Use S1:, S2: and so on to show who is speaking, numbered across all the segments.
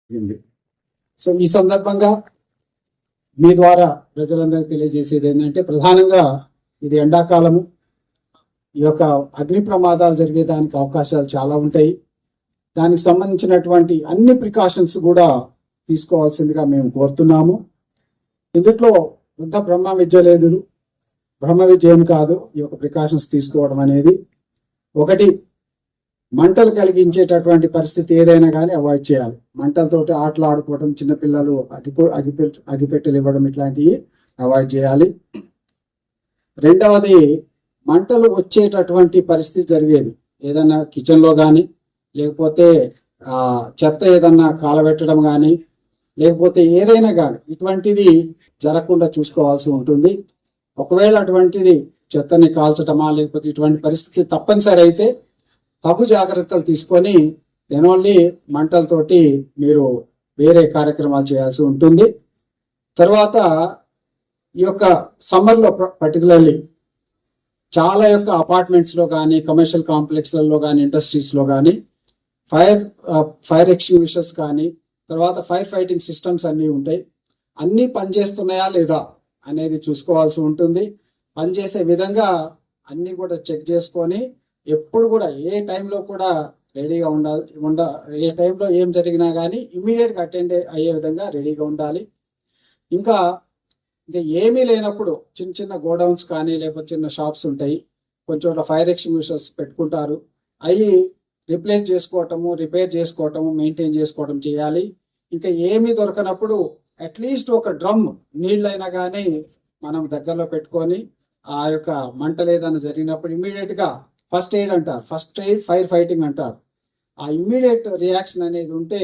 S1: జరిగింది. సో ఈ సందర్భంగా మీ ద్వారా ప్రజలందరికీ తెలియజేసేది ఏంటంటే, ప్రధానంగా ఇది ఎండాకాలము, ఈ యొక్క అగ్ని ప్రమాదాలు జరిగేదానికి అవకాశాలు చాలా ఉంటాయి. దానికి సంబంధించినటువంటి అన్ని ప్రికాషన్స్ కూడా తీసుకోవాల్సిందిగా మేము కోరుతున్నాము. ఇందులో వృద్ధ బ్రహ్మ విద్య లేదు, బ్రహ్మ విద్య ఏం కాదు. ఈ యొక్క ప్రికాషన్స్ తీసుకోవడం అనేది, ఒకటి, మంటలు కలిగించేటటువంటి పరిస్థితి ఏదైనా కానీ అవాయిడ్ చేయాలి. మంటలతోటి ఆటలు ఆడుకోవడం, చిన్నపిల్లలు అగిపెట్టెలు ఇవ్వడం, ఇట్లాంటివి అవాయిడ్ చేయాలి. రెండవది, మంటలు వచ్చేటటువంటి పరిస్థితి జరిగేది ఏదన్నా కిచెన్లో కానీ, లేకపోతే చెత్త ఏదన్నా కాలబెట్టడం కానీ, లేకపోతే ఏదైనా కానీ ఇటువంటిది జరగకుండా చూసుకోవాల్సి ఉంటుంది. ఒకవేళ అటువంటిది చెత్తని కాల్చటమా లేకపోతే ఇటువంటి పరిస్థితి తప్పనిసరి అయితే తగు జాగ్రత్తలు తీసుకొని ఓన్లీ మంటలతోటి మీరు వేరే కార్యక్రమాలు చేయాల్సి ఉంటుంది. తర్వాత ఈ యొక్క సమ్మర్లో పర్టికులర్లీ చాలా యొక్క అపార్ట్మెంట్స్లో కానీ, కమర్షియల్ కాంప్లెక్స్లలో కానీ, ఇండస్ట్రీస్లో కానీ ఫైర్ ఎక్స్టింగ్విషర్స్ కానీ, తర్వాత ఫైర్ ఫైటింగ్ సిస్టమ్స్ అన్నీ ఉంటాయి. అన్నీ పనిచేస్తున్నాయా లేదా అనేది చూసుకోవాల్సి ఉంటుంది. పనిచేసే విధంగా అన్నీ కూడా చెక్ చేసుకొని ఎప్పుడు కూడా ఏ టైంలో కూడా రెడీగా ఏ టైంలో ఏం జరిగినా కానీ ఇమీడియట్గా అటెండ్ అయ్యే విధంగా రెడీగా ఉండాలి. ఇంకా ఏమీ లేనప్పుడు చిన్న చిన్న గోడౌన్స్ కానీ లేకపోతే చిన్న షాప్స్ ఉంటాయి, కొంచెం ఫైర్ ఎక్స్టింగ్విషర్స్ పెట్టుకుంటారు, అవి రిప్లేస్ చేసుకోవటము, రిపేర్ చేసుకోవటము, మెయింటైన్ చేసుకోవటం చేయాలి. ఇంకా ఏమీ దొరకనప్పుడు అట్లీస్ట్ ఒక డ్రమ్ నీళ్ళైనా కానీ మనం దగ్గరలో పెట్టుకొని ఆ యొక్క మంటలు ఏదైనా జరిగినప్పుడు ఇమ్మీడియట్గా ఫస్ట్ ఎయిడ్ అంటారు, ఫస్ట్ ఎయిడ్ ఫైర్ ఫైటింగ్ అంటారు. ఆ ఇమ్మీడియట్ రియాక్షన్ అనేది ఉంటే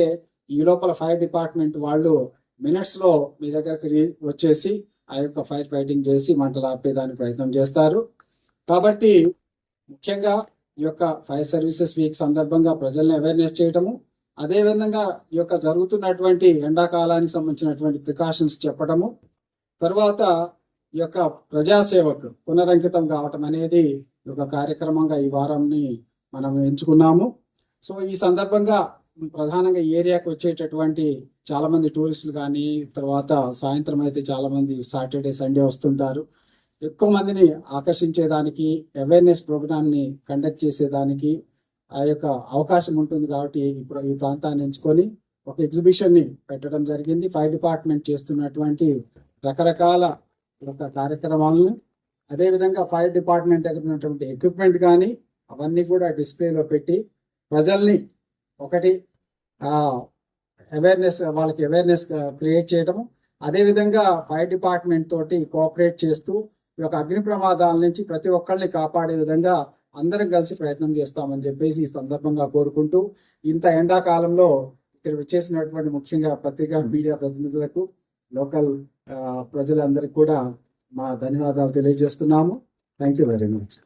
S1: ఈ లోపల ఫైర్ డిపార్ట్మెంట్ వాళ్ళు మినిట్స్లో మీ దగ్గరికి వచ్చేసి ఆ యొక్క ఫైర్ ఫైటింగ్ చేసి మంటలు ఆపేదానికి ప్రయత్నం చేస్తారు. కాబట్టి ముఖ్యంగా ఈ యొక్క ఫైర్ సర్వీసెస్ వీక్ సందర్భంగా ప్రజల్ని అవేర్నెస్ చేయటము, అదేవిధంగా ఈ యొక్క జరుగుతున్నటువంటి ఎండాకాలానికి సంబంధించినటువంటి ప్రికాషన్స్ చెప్పడము, తర్వాత ఈ యొక్క ప్రజాసేవకు పునరంకితం కావటం అనేది ఒక కార్యక్రమంగా ఈ వారాన్ని మనం ఎంచుకున్నాము. సో ఈ సందర్భంగా ప్రధానంగా ఏరియాకి వచ్చేటటువంటి చాలా మంది టూరిస్టులు కానీ, తర్వాత సాయంత్రం అయితే చాలా మంది సాటర్డే సండే వస్తుంటారు. ఎక్కువ మందిని ఆకర్షించేదానికి, అవేర్నెస్ ప్రోగ్రామ్ని కండక్ట్ చేసేదానికి ఆ యొక్క అవకాశం ఉంటుంది. కాబట్టి ఇప్పుడు ఈ ప్రాంతాన్ని ఎంచుకొని ఒక ఎగ్జిబిషన్ని పెట్టడం జరిగింది. ఫైర్ డిపార్ట్మెంట్ చేస్తున్నటువంటి రకరకాల ఒక కార్యక్రమాలను, అదేవిధంగా ఫైర్ డిపార్ట్మెంట్ దగ్గర ఉన్నటువంటి ఎక్విప్మెంట్ కానీ అవన్నీ కూడా డిస్ప్లేలో పెట్టి ప్రజల్ని ఒకటి వాళ్ళకి అవేర్నెస్ క్రియేట్ చేయడము, అదేవిధంగా ఫైర్ డిపార్ట్మెంట్ తోటి కోఆపరేట్ చేస్తూ ఈ యొక్క అగ్ని ప్రమాదాల నుంచి ప్రతి ఒక్కరిని కాపాడే విధంగా అందరం కలిసి ప్రయత్నం చేస్తామని చెప్పేసి ఈ సందర్భంగా కోరుకుంటూ, ఇంత ఎండాకాలంలో ఇక్కడ వచ్చేసినటువంటి ముఖ్యంగా పత్రికా మీడియా ప్రతినిధులకు, లోకల్ ప్రజలందరికీ కూడా మా ధన్యవాదాలు తెలియజేస్తున్నాము. Thank you very much.